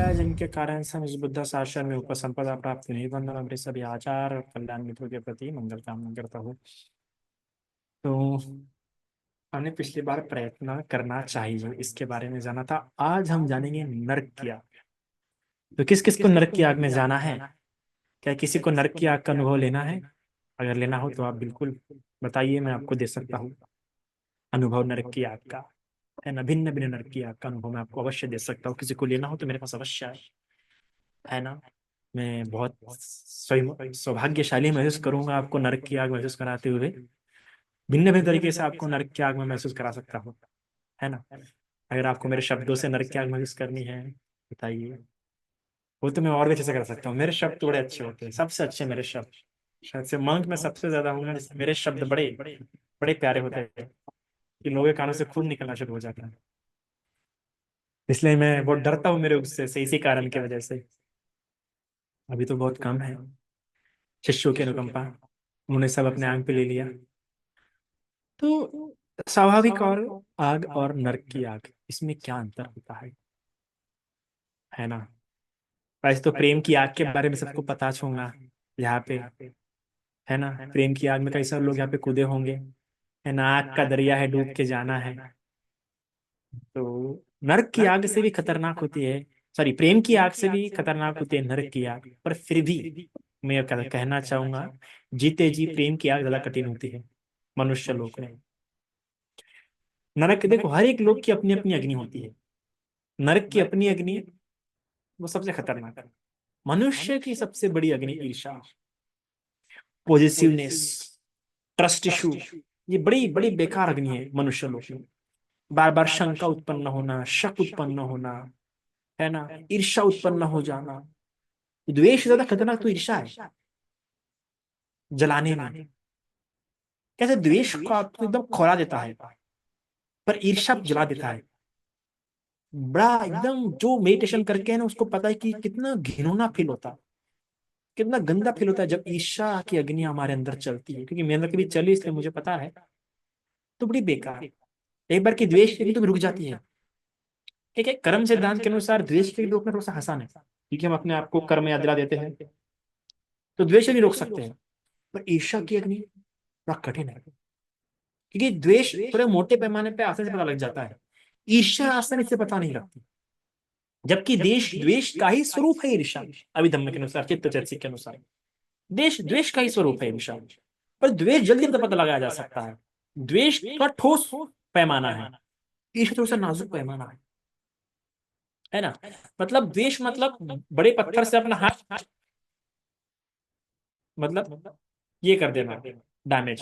है, जिनके कारण से हम इस बुद्ध शासन में उपसंपदा प्राप्त नहीं बंधन अपने सभी आचार और कल्याण मित्रों के प्रति मंगल कामना करता हूँ। तो हमने पिछली बार प्रयत्न करना चाहिए इसके बारे में जाना था। आज हम जानेंगे नर्क की आग। तो किस किस को नर्क की आग में जाना है? क्या किसी को नर्क की आग का अनुभव लेना है? अगर लेना हो तो आप बिल्कुल बताइए, मैं आपको दे सकता हूँ अनुभव नरक की आग का। है ना, भिन्न भिन्न नरक की आग का अनुभव मैं आपको अवश्य दे सकता हूँ। किसी को लेना हो तो मेरे पास अवश्य है ना। मैं बहुत सौभाग्यशाली महसूस करूंगा आपको नरक की आग महसूस कराते हुए। भिन्न भिन्न तरीके से आपको नरक की आग में महसूस करा सकता हूँ, है ना। अगर आपको मेरे शब्दों से नरक की आग महसूस करनी है बताइए, वो तो मैं और भी अच्छे से कर सकता हूँ। मेरे शब्द तो बड़े अच्छे होते हैं, सबसे अच्छे मेरे शब्द। शायद से मंक में सबसे ज्यादा हूँ मैं, मेरे शब्द बड़े बड़े प्यारे होते हैं कि लोगों के कानों से खून निकलना शुरू हो जाता है। इसलिए मैं बहुत डरता हूँ मेरे उससे से, इसी कारण की वजह से। अभी तो बहुत कम है शिष्यों की अनुकंपा, उन्होंने सब अपने आंग पे ले लिया। तो स्वाभाविक और आग और नरक की आग, इसमें क्या अंतर होता है ना। वैसे तो प्रेम की आग के बारे में सबको पता होगा यहाँ पे, है ना। प्रेम की आग में कई सारे लोग यहाँ पे कूदे होंगे, है ना। आग का दरिया है, डूब के जाना है। तो नरक की आग से भी खतरनाक होती है, सॉरी प्रेम की आग से भी खतरनाक होती है नरक की आग। पर फिर भी मैं कहना चाहूंगा, जीते जी प्रेम की आग ज्यादा कठिन होती है मनुष्य लोक में। नरक देखो, हर एक लोग की अपनी अपनी अग्नि होती है। नरक की अपनी अग्नि, वो सबसे खतरनाक है। मनुष्य की सबसे बड़ी अग्नि ईर्ष्या, पॉजिटिवनेस, ट्रस्ट इशू, ये बड़ी बड़ी बेकार अग्नि है मनुष्य लोक में। बार बार शंका उत्पन्न होना, शक उत्पन्न होना, है ना, ईर्ष्या उत्पन्न हो जाना। द्वेष ज्यादा खतरनाक तो ईर्ष्या है, जलाने में। कैसे द्वेष को आपको एकदम खौला देता है, पर ईर्ष्या जला देता है। बड़ा एकदम, जो मेडिटेशन करके है ना उसको पता है कि कितना घिनौना फील होता है, कितना गंदा फील होता है जब ईर्ष्या की अग्नि हमारे अंदर चलती है। क्योंकि मेरे अंदर कभी चली, इसलिए मुझे पता है। तो बड़ी बेकार, एक बार की द्वेष की तो रुक जाती है। ठीक है, कर्म सिद्धांत के अनुसार द्वेष के रोकना थोड़ा सा आसान है, क्योंकि हम अपने आप को कर्म याद दिला देते हैं, तो द्वेष नहीं रोक सकते हैं। पर ईर्ष्या की अग्नि बड़ा कठिन है, क्योंकि द्वेष थोड़े मोटे पैमाने पे आसानी से पता लग जाता है, ईर्ष्या आसानी से पता नहीं लगती। जबकि देश द्वेष का ही स्वरूप है ईर्ष्या, अभिधम्म के अनुसार, चित्त चैतसिक के अनुसार देश द्वेष का ही स्वरूप है ईर्ष्या। पर द्वेष जल्दी पता लगाया जा सकता है, द्वेष थोड़ा ठोस पैमाना है, ईर्ष्या थोड़ा सा नाजुक पैमाना है ना। मतलब द्वेष मतलब बड़े पत्थर से अपना हाथ, मतलब ये कर देना, डैमेज।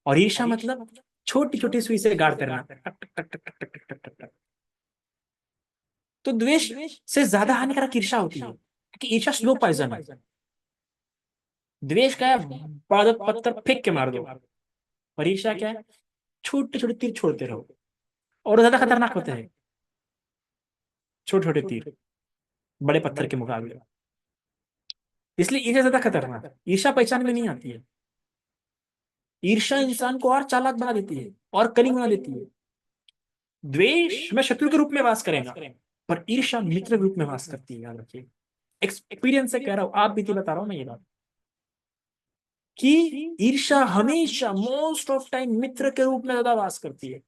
और ईर्ष्या मतलब छोटी छोटी सुई से गाड़ करना, टक टक टक टक टक टक टक टक टक। तो द्वेष से ज्यादा हानिकारक ईर्ष्या होती है, क्योंकि ईर्ष्या स्लो पॉइजन है। द्वेष क्या है, पत्थर फेंक के मार दो। और ईर्ष्या क्या है, छोटे छोटे तीर छोड़ते रहो, और ज्यादा खतरनाक होते हैं छोटे छोटे तीर बड़े पत्थर के मुकाबले। इसलिए ईर्ष्या ज्यादा खतरनाक है, ईर्ष्या पहचान में नहीं आती है। ईर्ष्या इंसान को और चालाक बना देती है, और कनिंग बना देती है। द्वेष में शत्रु के रूप में वास करेगा, पर ईर्ष्या मित्र के रूप में वास करती है, याद रखिए। एक्सपीरियंस से कह रहा हूं, आप बीती बता रहा हूं मैं ये बात, कि ईर्ष्या हमेशा मोस्ट ऑफ टाइम मित्र के रूप में ज्यादा वास करती है।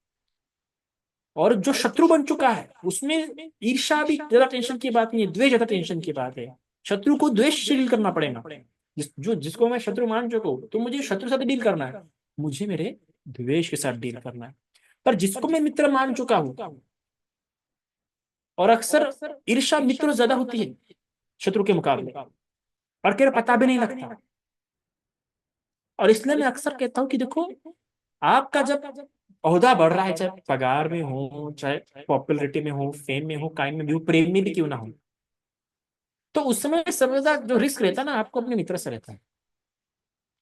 और जो शत्रु बन चुका है उसमें ईर्ष्या भी ज्यादा टेंशन की बात नहीं है, द्वेष ज्यादा टेंशन की बात है। शत्रु को द्वेष से डील करना पड़ेगा। जिसको मैं शत्रु मान चुका हूं, तो मुझे शत्रु से डील करना है, मुझे मेरे द्वेष के साथ डील करना है। पर जिसको मैं मित्र मान चुका हूं, और अक्सर ईर्ष्या मित्र ज्यादा होती है शत्रु के मुकाबले, और केवल पता भी नहीं लगता। और इसलिए मैं अक्सर कहता हूं कि देखो, आपका जब ओहदा बढ़ रहा है, चाहे पगार में हो, चाहे पॉपुलरिटी में हो, फेम में हो, काइम में भी हो, प्रेम में भी क्यों ना हो, तो उस समय सबसे ज्यादा जो रिस्क रहता है ना, आपको अपने मित्र से रहता है।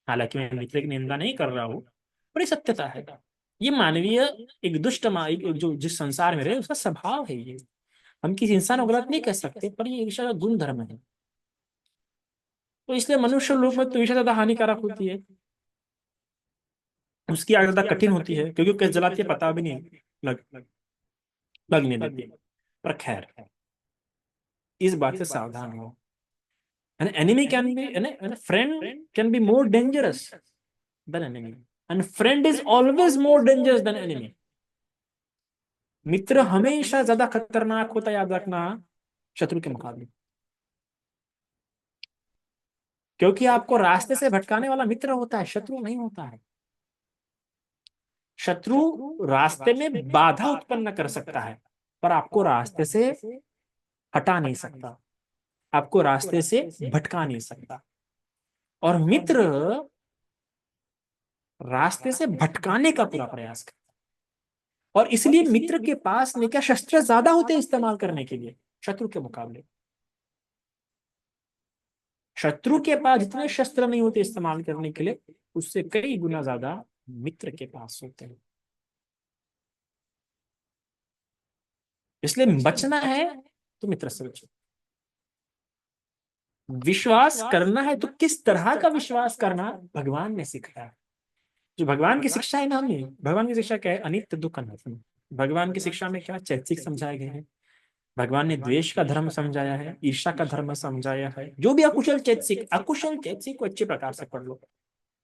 हालांकि मैं मित्र की निंदा नहीं कर रहा हूँ, पर ये सत्यता है। ये मानवीय, एक दुष्ट एक जो जिस संसार में रहे उसका स्वभाव है ये। हम किसी इंसान को गलत नहीं कह सकते, पर ये ईर्ष्या का गुण धर्म है। तो इसलिए मनुष्य लोक में तो ईर्ष्या ज्यादा हानिकारक होती है, उसकी आग ज्यादा कठिन होती है, क्योंकि कैसे जलाती है पता भी नहीं लगने देती। पर खैर, इस बात से सावधान हो। An enemy can be, and a friend can be more dangerous than enemy. And friend is always more dangerous than enemy. मित्र हमेशा ज्यादा खतरनाक होता है, याद रखना, शत्रु के मुकाबले। क्योंकि आपको रास्ते से भटकाने वाला मित्र होता है, शत्रु नहीं होता है। शत्रु रास्ते में बाधा उत्पन्न कर सकता है, पर आपको रास्ते से हटा नहीं सकता, आपको रास्ते से भटका नहीं सकता। और मित्र रास्ते से भटकाने का पूरा प्रयास करता है। और इसलिए मित्र के पास में क्या शस्त्र ज्यादा होते हैं इस्तेमाल करने के लिए शत्रु के मुकाबले। शत्रु के पास जितने शस्त्र नहीं होते इस्तेमाल करने के लिए, उससे कई गुना ज्यादा मित्र के पास होते हैं। इसलिए बचना है तो मित्र से बचो। विश्वास करना है तो किस तरह का विश्वास करना भगवान ने सिखाया। जो भगवान की शिक्षा है ना, हमें भगवान की शिक्षा क्या है? अनित्य दुख अनात्म। भगवान की शिक्षा में क्या चैतसिक समझाए गए हैं। भगवान ने द्वेष का धर्म समझाया है, ईर्षा का धर्म समझाया है। जो भी अकुशल चैतसिक को अच्छे प्रकार से पढ़ लो।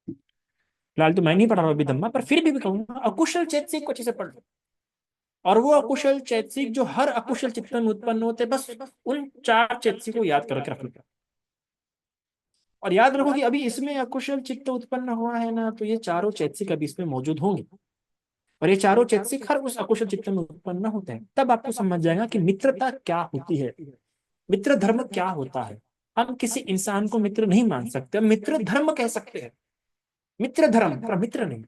फिलहाल तो मैं नहीं पढ़ा रहा अभी धम्मा, पर फिर भी कहूंगा अकुशल चैतसिक को अच्छे से पढ़ लो। और वो अकुशल चैतसिक जो हर अकुशल चित्त में उत्पन्न होते, बस उन 4 चैतसिक को याद करके रख लो। और याद रखो कि अभी इसमें अकुशल चित्त उत्पन्न हुआ है ना, तो ये चारों चैतसिक अभी इसमें मौजूद होंगे। और ये चारों चैतसिक हर उस अकुशल चित्त में उत्पन्न होते हैं। तब आपको समझ जाएगा कि मित्रता क्या होती है, मित्र धर्म क्या होता है। हम किसी इंसान को मित्र नहीं मान सकते, हम मित्र धर्म कह सकते हैं। मित्र धर्म पर मित्र नहीं।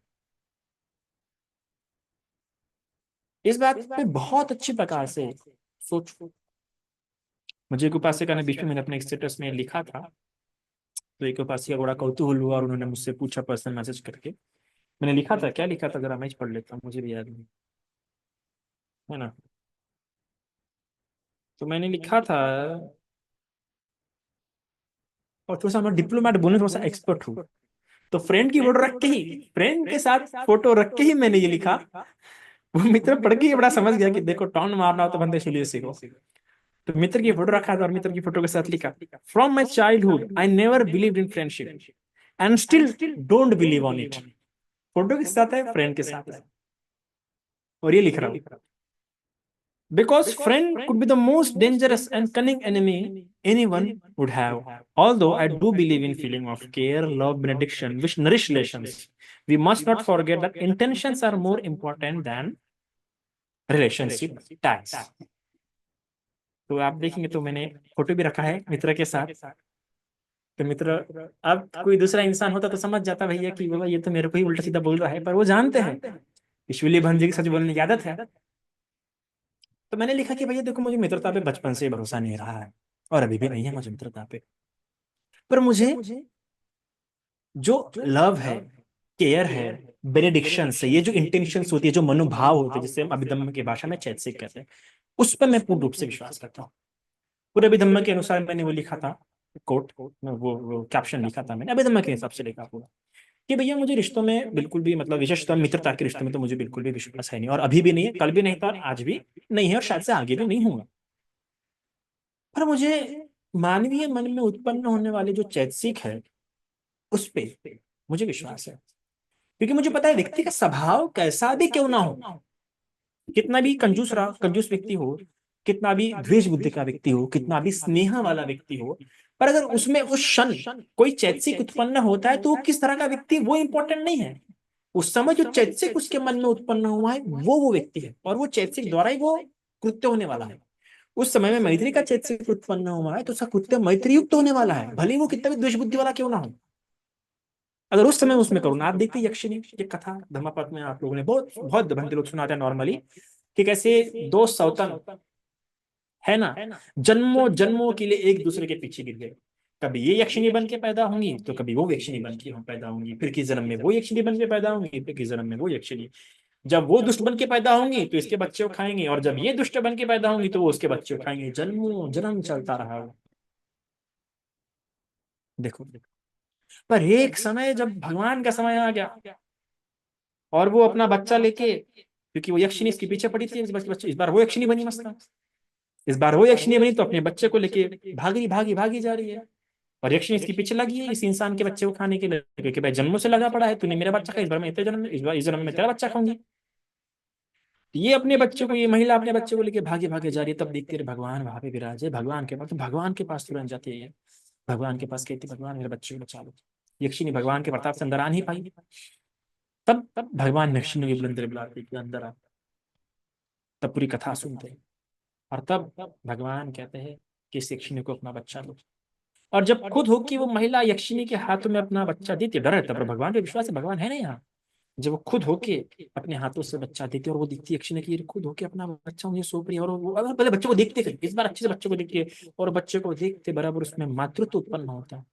इस बात पे बहुत अच्छी प्रकार से सोचो। मुझे एक उपासिका ने बीच में, मैंने अपने स्टेटस में लिखा था, तो एक उपासिका बड़ा कौतूहल हुआ और उन्होंने मुझसे पूछा पर्सनल मैसेज करके। मैंने लिखा था, क्या लिखा था जरा मैं पढ़ लेता हूँ, मुझे भी याद नहीं है ना। तो मैंने लिखा था, और थोड़ा सा मैं डिप्लोमेट बोलने थोड़ा सा एक्सपर्ट हूँ, तो फ्रेंड की फोटो रख के ही, फ्रेंड के साथ फोटो रख के ही मैंने ये लिखा। वो मित्र पढ़ के ही बड़ा समझ गया कि देखो टॉन मारना हो तो बंदे चलिए सीखो। तो मित्र की फोटो रखा था और मित्र की फोटो के साथ लिखा, from my childhood I never believe in friendship and still don't believe on it. Photo के साथ है, फ्रेंड के साथ है, और ये लिख रहा हूँ, because friend could be the most dangerous and cunning enemy anyone would have. Although I do believe in feeling of care, love, benediction, which nourish relations, we must not forget that intentions are more important than relationship ties. तो आप देखेंगे तो मैंने photo भी रखा है मित्र के साथ। तो मित्र, अब कोई दूसरा इंसान होता तो समझ जाता भैया कि बाबा ये तो मेरे को ही उल्टा सीधा बोल रहा है, पर वो जानते हैं ईश्वरीय भंजी की सच बोलने की आदत है। तो मैंने लिखा कि भैया देखो, मुझे मित्रता पे बचपन से भरोसा नहीं रहा है, और अभी भी नहीं है मुझे मित्रता पे। पर मुझे जो लव है, केयर है, बेनेडिक्शन से, ये जो इंटेंशंस होती है, जो मनोभाव होते हैं, जिससे हम अभिधम्म की भाषा में चैतसिक कहते हैं, उस पर मैं पूर्ण रूप से विश्वास करता हूँ। पूरे अभिधम्म के अनुसार मैंने वो लिखा था, कोट में वो कैप्शन लिखा था मैंने, अभिधम्म के हिसाब से लिखा पूरा, कि भैया मुझे रिश्तों में बिल्कुल भी, मतलब विशेषतः मित्रता के रिश्तों में तो मुझे बिल्कुल भी विश्वास है नहीं, और अभी भी नहीं है, कल भी नहीं था, और आज भी नहीं है, और शायद से आगे भी नहीं होगा। पर मुझे मानवीय मन में उत्पन्न होने वाले जो चैतसिक है, उस पे मुझे विश्वास है। क्योंकि मुझे पता है व्यक्ति का स्वभाव कैसा भी क्यों ना हो, कितना भी कंजूस व्यक्ति हो, कितना भी द्वेष बुद्धि का व्यक्ति हो, कितना भी स्नेह वाला व्यक्ति हो, पर अगर उसमें उस क्षण कोई चैतसिक उत्पन्न होता है, तो वो किस तरह का व्यक्ति, वो इंपॉर्टेंट नहीं है। उस समय जो चैतसिक उसके मन में उत्पन्न हुआ है, वो व्यक्ति है, और वो चैतसिक द्वारा ही वो कृत्य होने वाला है। उस समय में मैत्री का चैतसिक उत्पन्न हुआ है, तो उसका कृत्य मैत्री युक्त होने वाला है, भले ही वो कितना भी द्वेष बुद्धि वाला क्यों ना हो। अगर उस समय उसमें करुणा, आप देखते यक्षिणी, ये कथा धम्मपद में आप लोगों ने बहुत बहुत भंते लोग सुनाते हैं नॉर्मली, कि कैसे दो सौतन है ना, जन्मों जन्मों के लिए एक दूसरे के पीछे गिर गए। कभी ये यक्षिणी बन के पैदा होंगी, तो कभी वो यक्षिणी बन के पैदा होंगी, फिर किस जन्म में वो यक्षिणी बन के पैदा होंगी, फिर किस जन्म में वो यक्षिणी। जब वो दुष्ट बन के पैदा होंगी तो इसके बच्चे को खाएंगे, और जब ये दुष्ट बन के पैदा होंगी तो वो उसके बच्चे को खाएंगे। जन्मों जन्म चलता रहा वो। देखो, पर एक समय जब भगवान का समय आ गया, और वो अपना बच्चा लेके, क्योंकि वो यक्षिणी इसके पीछे पड़ी थी, इस बार वो यक्षिणी बनी मस्त। इस बार वो यक्षिणी बनी तो अपने बच्चे को लेके भागी भागी भागी जा रही है, और यक्षिणी इसके पीछे लगी है इस इंसान के बच्चे को खाने के लिए, क्योंकि भाई जन्मों से लगा पड़ा है, तूने मेरा बच्चा खाया, इस बार मैं तेरे जन्म इस जन्म में तेरा बच्चा खाऊंगी। ये अपने बच्चे को, ये महिला अपने बच्चे को लेके भागे भागे जा रही है, तब देखते रहे भगवान वहां पे विराजे, भगवान के पास, तो भगवान के पास तुरंत जाती है ये, भगवान के पास कहती भगवान मेरे बच्चे को बचा लो। यक्षिणी भगवान के प्रताप से अंदर आ नहीं पाई, तब भगवान यक्षिणी के बुलंद बुलाते कि अंदर आ, तब पूरी कथा सुनते हैं, और तब भगवान कहते हैं कि इस यक्षिणी को अपना बच्चा लो। और जब खुद हो कि वो महिला यक्षिणी के हाथों में अपना बच्चा देती, डर रहता पर भगवान पे विश्वास है, भगवान है ना यहाँ, जब वो खुद होके अपने हाथों से बच्चा देती है, और वो दिखती है यक्षिणी की ये खुद होके अपना बच्चा मुझे सौंप रही है, और वो अगर पहले बच्चे को देखते थे, इस बार अच्छे से बच्चे को देखती है, और बच्चे को देखते बराबर उसमें मातृत्व उत्पन्न होता है।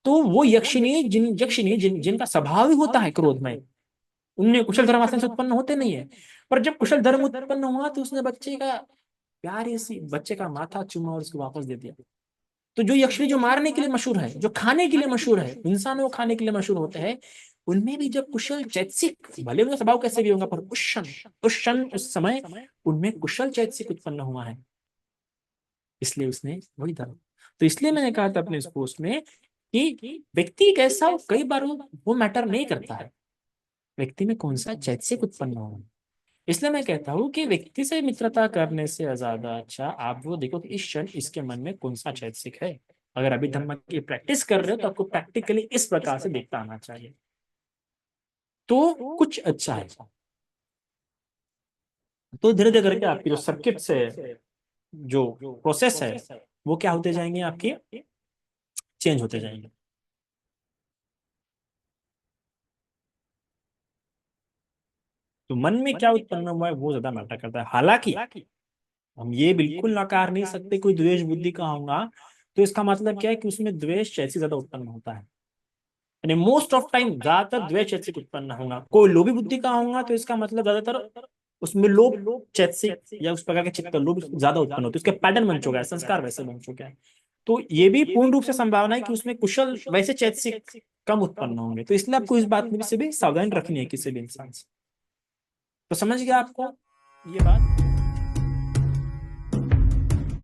तो वो यक्षिणी जिनका स्वभाव ही होता है क्रोधमय, उनने कुशल धर्म आसन से उत्पन्न होते नहीं है, पर जब कुशल धर्म उत्पन्न हुआ तो उसने बच्चे का प्यारे से बच्चे का माथा चूमा और उसको वापस दे दिया। तो जो यक्षिणी जो मारने के लिए मशहूर है, जो खाने के लिए मशहूर है, इंसानों को खाने के लिए मशहूर होते हैं, उनमें भी जब कुशल चैतसिक, भले उनका स्वभाव कैसे भी होगा, पर उस समय उनमें कुशल चैतसिक उत्पन्न हुआ है, इसलिए उसने वही धर्म। तो इसलिए मैंने कहा था अपने इस पोस्ट में कि व्यक्ति कैसा हो, कई बार वो मैटर नहीं करता है, व्यक्ति में कौन सा चैतसिक उत्पन्न हुआ है। इसलिए मैं कहता हूँ कि व्यक्ति से मित्रता करने से ज्यादा अच्छा आप वो देखो कि इस क्षण इसके मन में कौन सा चैतसिक है। अगर अभी धम्म की प्रैक्टिस कर रहे हो तो आपको प्रैक्टिकली इस प्रकार से देखता आना चाहिए, तो कुछ अच्छा है। तो धीरे धीरे करके आपकी जो सर्किट से जो प्रोसेस है वो क्या होते जाएंगे, आपके चेंज होते जाएंगे। तो मन में क्या उत्पन्न हुआ है वो ज्यादा मैटर करता है। हालांकि हम ये बिल्कुल नकार नहीं सकते कोई द्वेष बुद्धि का होगा तो इसका मतलब क्या है कि उसमें द्वेष जैसे ज्यादा उत्पन्न होता है, यानी मोस्ट ऑफ टाइम ज्यादातर द्वेष चैतसिक उत्पन्न होगा। कोई लोभी बुद्धि का होगा तो इसका मतलब ज्यादातर उसमें लोभ चैतसिक या उस प्रकार के चित्त लोभ ज्यादा उत्पन्न होते हैं, उसके पैटर्न बन चुका है, संस्कार वैसे बन चुके हैं। तो ये भी पूर्ण रूप से संभावना है कि उसमें कुशल वैसे चैतसिक कम उत्पन्न होंगे। तो इसलिए आपको इस बात में से भी सावधानी रखनी है किसी भी इंसान से। तो समझ गया आपको ये बात।